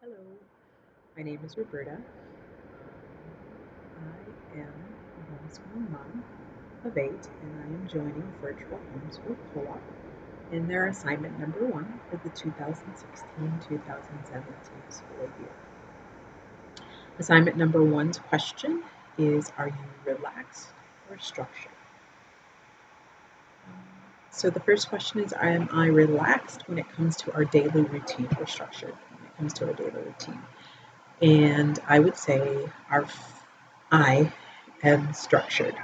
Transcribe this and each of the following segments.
Hello, my name is Roberta. I am a homeschooling mom of 8, and I am joining Virtual Homeschool Co-op in their assignment number 1 for the 2016-2017 school year. Assignment number 1's question is, are you relaxed or structured? So the first question is, am I relaxed when it comes to our daily routine, or structured when it comes to our daily routine? And I would say I am structured.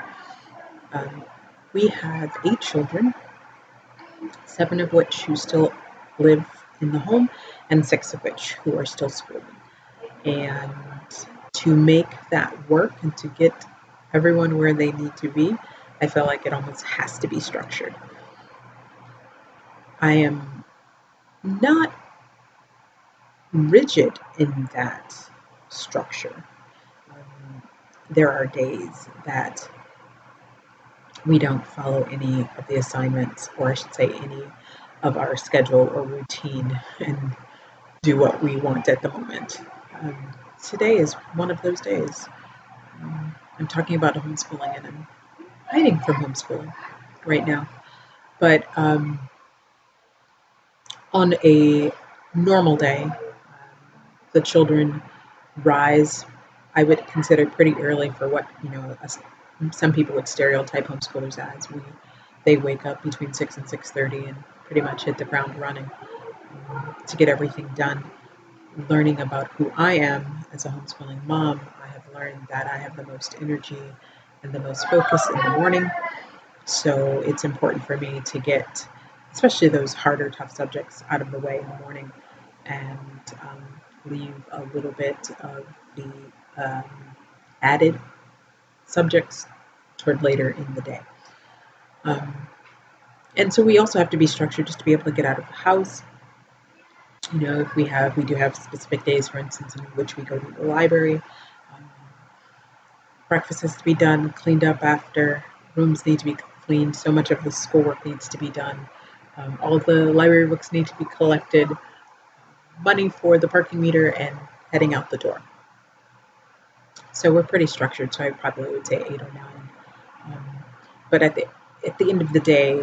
We have 8 children, 7 of which who still live in the home, and 6 of which who are still schooling. And to make that work and to get everyone where they need to be, I feel like it almost has to be structured. I am not rigid in that structure. There are days that we don't follow any of the assignments, or I should say any of our schedule or routine, and do what we want at the moment. Today is one of those days. I'm talking about homeschooling, and I'm hiding from homeschooling right now. But on a normal day, the children rise, I would consider pretty early for what, some people would stereotype homeschoolers as. They wake up between 6 and 6:30 and pretty much hit the ground running to get everything done. Learning about who I am as a homeschooling mom, I have learned that I have the most energy and the most focus in the morning. So it's important for me to get, especially those harder, tough subjects, out of the way in the morning, and leave a little bit of the added subjects toward later in the day. And so we also have to be structured just to be able to get out of the house. If we do have specific days, for instance, in which we go to the library. Breakfast has to be done, cleaned up after. Rooms need to be cleaned. So much of the schoolwork needs to be done. All of the library books need to be collected. Money for the parking meter, and heading out the door. So we're pretty structured. So I probably would say 8 or 9. But at the end of the day,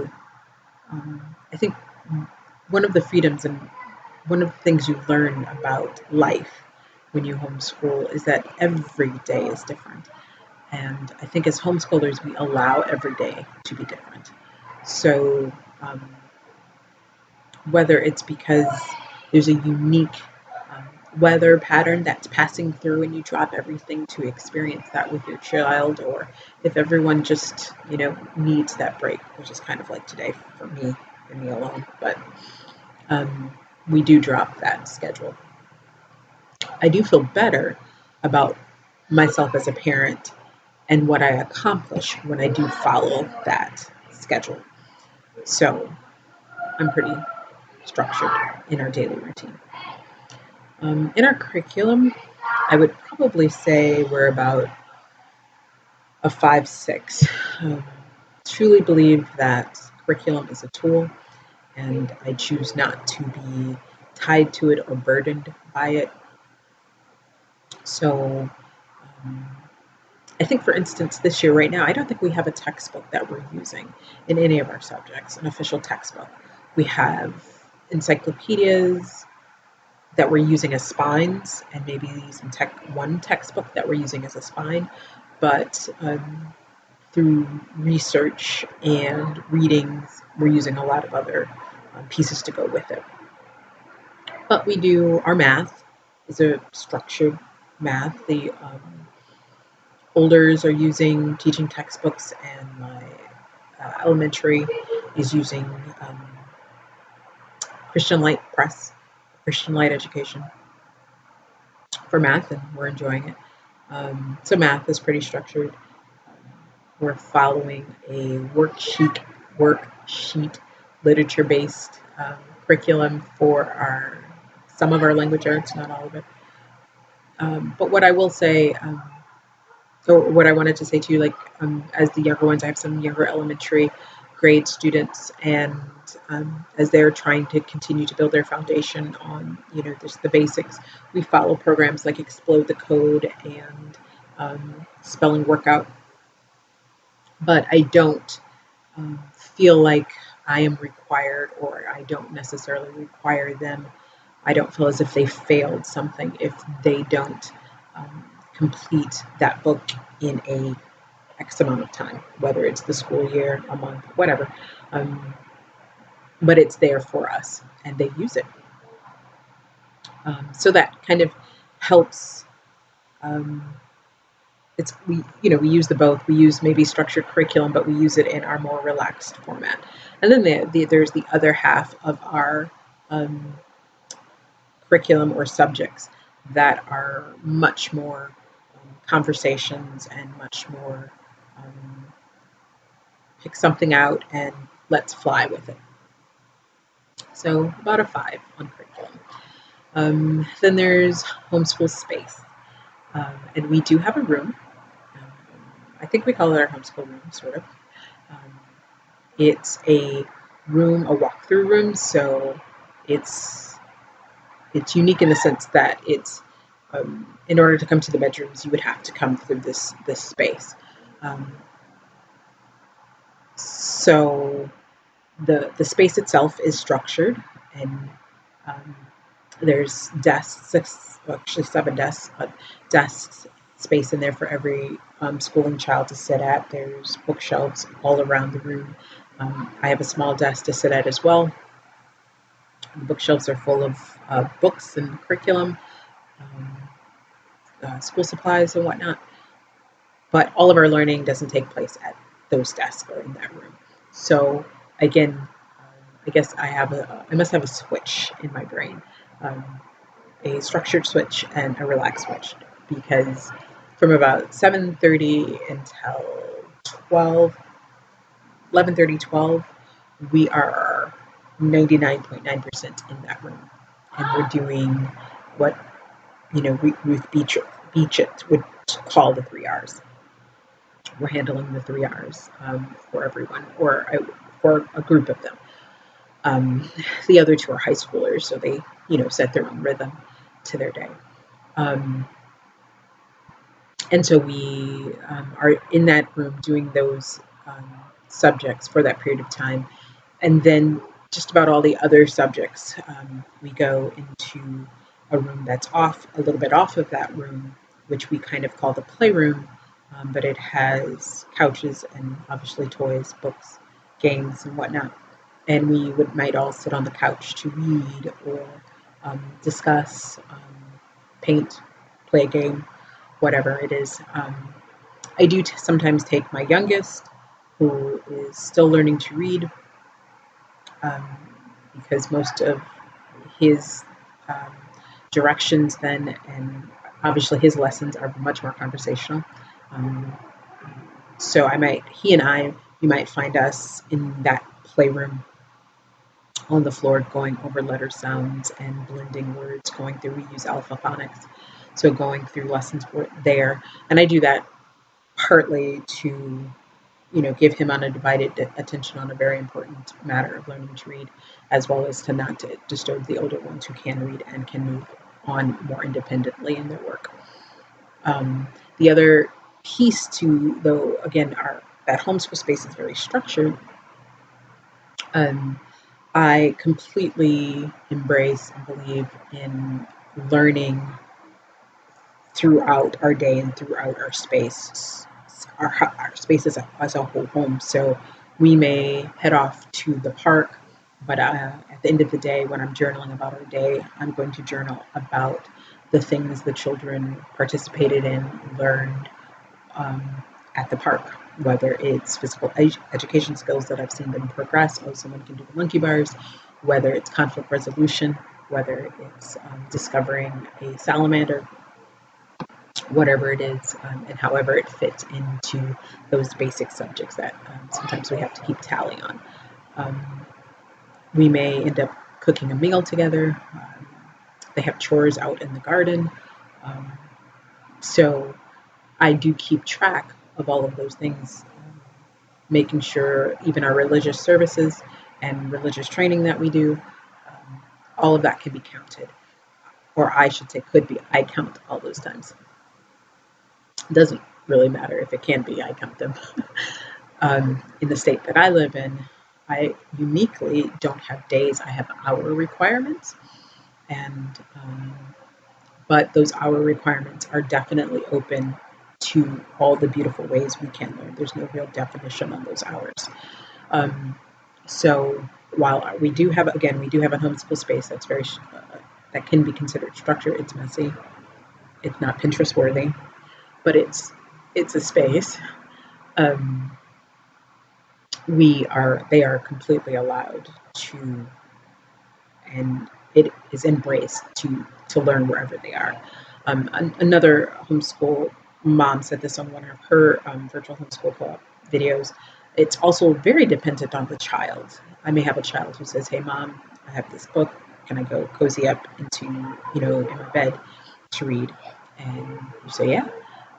I think one of the freedoms and one of the things you learn about life when you homeschool is that every day is different. And I think as homeschoolers, we allow every day to be different. So whether it's because there's a unique weather pattern that's passing through and you drop everything to experience that with your child, or if everyone just, needs that break, which is kind of like today for me alone. But we do drop that schedule. I do feel better about myself as a parent and what I accomplish when I do follow that schedule. So I'm pretty structured in our daily routine. In our curriculum, I would probably say we're about a 5-6. Truly believe that curriculum is a tool, and I choose not to be tied to it or burdened by it. So I think, for instance, this year right now, I don't think we have a textbook that we're using in any of our subjects, an official textbook. We have encyclopedias that we're using as spines, and maybe some one textbook that we're using as a spine. But through research and readings, we're using a lot of other pieces to go with it. But we do, our math is a structured math. The olders are using teaching textbooks, and my elementary is using Christian Light Press, Christian Light Education for math, and we're enjoying it. So math is pretty structured. We're following a worksheet, literature-based curriculum for some of our language arts, not all of it. But what I will say, or what I wanted to say to you, as the younger ones, I have some younger elementary grade students, and as they're trying to continue to build their foundation on, just the basics, we follow programs like Explode the Code and Spelling Workout. But I don't feel like I am required, or I don't necessarily require them. I don't feel as if they failed something if they don't complete that book in a X amount of time, whether it's the school year, a month, whatever. But it's there for us, and they use it. So that kind of helps. We use the both. We use maybe structured curriculum, but we use it in our more relaxed format. And then there's the other half of our curriculum or subjects that are much more conversations and much more pick something out and let's fly with it. So about a 5 on curriculum. Then there's homeschool space. And we do have a room. I think we call it our homeschool room, sort of. It's a room, a walkthrough room, so it's unique in the sense that it's in order to come to the bedrooms, you would have to come through this space. So the space itself is structured, and there's desks, actually 7 desks, but desks, space in there for every schooling child to sit at. There's bookshelves all around the room. I have a small desk to sit at as well. The bookshelves are full of books and curriculum, school supplies and whatnot. But all of our learning doesn't take place at those desks or in that room. So again, I guess I must have a switch in my brain, a structured switch and a relaxed switch, because from about 7:30 until 11:30, 12, we are 99.9% in that room, and we're doing what Ruth Beechett would call the 3 R's. We're handling the 3 R's for everyone, or for a group of them. The other 2 are high schoolers, so they set their own rhythm to their day. And so we are in that room doing those subjects for that period of time. And then just about all the other subjects, we go into a room that's a little bit off of that room, which we kind of call the playroom, but it has couches and obviously toys, books, games, and whatnot. And we might all sit on the couch to read or discuss, paint, play a game, whatever it is. I do sometimes take my youngest, who is still learning to read, because most of his directions then, and obviously his lessons, are much more conversational. So you might find us in that playroom on the floor going over letter sounds and blending words, we use alphaphonics, so going through lessons there. And I do that partly to give him undivided attention on a very important matter of learning to read, as well as to not to disturb the older ones who can read and can move on more independently in their work. The other piece to, though, again, that homeschool space is very structured. I completely embrace and believe in learning throughout our day and throughout our space, our space as a whole home. So we may head off to the park, but at the end of the day, when I'm journaling about our day, I'm going to journal about the things the children participated in, learned at the park, whether it's physical education skills that I've seen them progress. Oh, someone can do the monkey bars, whether it's conflict resolution, whether it's discovering a salamander, whatever it is, and however it fits into those basic subjects that sometimes we have to keep tally on. We may end up cooking a meal together. They have chores out in the garden. So I do keep track of all of those things making sure even our religious services and religious training that we do, all of that can be counted. Or I should say could be. I count all those times. It doesn't really matter if it can be, I count them. In the state that I live in, I uniquely don't have days, I have hour requirements. And but those hour requirements are definitely open to all the beautiful ways we can learn. There's no real definition on those hours. So while we do have, again, we do have a homeschool space that's very that can be considered structured. It's messy. It's not Pinterest worthy, but it's a space. They are completely allowed to, and it is embraced to learn wherever they are. Another homeschool mom said this on one of her virtual homeschool co-op videos. It's also very dependent on the child. I may have a child who says, "Hey, mom, I have this book. Can I go cozy up into, in my bed to read?" And you say, "Yeah."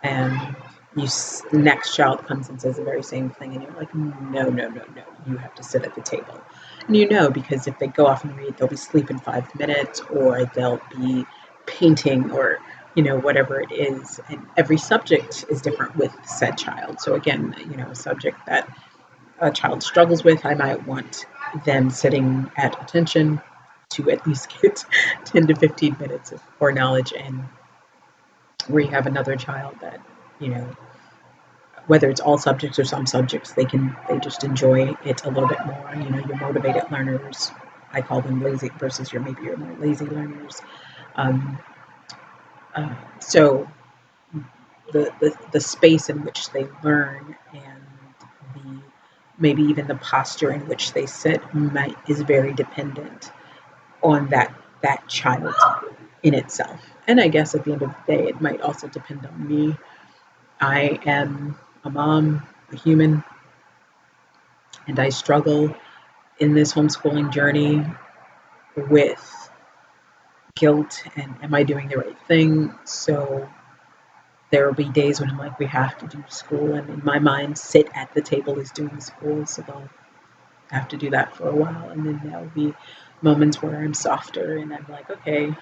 And the next child comes and says the very same thing, and you're like, "No, no, no, no. You have to sit at the table." And because if they go off and read, they'll be asleep in 5 minutes, or they'll be painting, or whatever it is. And every subject is different with said child. So again, a subject that a child struggles with, I might want them sitting at attention to at least get 10 to 15 minutes of core knowledge. And where you have another child that, whether it's all subjects or some subjects, they just enjoy it a little bit more. Your motivated learners, I call them lazy, versus your more lazy learners. So the space in which they learn, and maybe even the posture in which they sit is very dependent on that child in itself. And I guess at the end of the day, it might also depend on me. I am a mom, a human, and I struggle in this homeschooling journey with guilt and am I doing the right thing? So there will be days when I'm like, we have to do school, and in my mind, sit at the table is doing school, so they'll have to do that for a while, and then there'll be moments where I'm softer and I'm like, okay,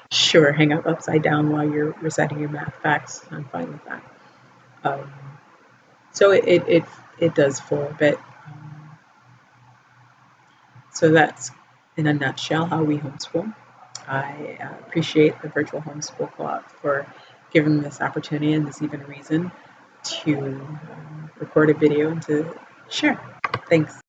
sure, hang up upside down while you're reciting your math facts. I'm fine with that. So it does flow a bit. So that's in a nutshell how we homeschool. I appreciate the virtual homeschool co-op for giving me this opportunity and this even reason to record a video and to share. Thanks.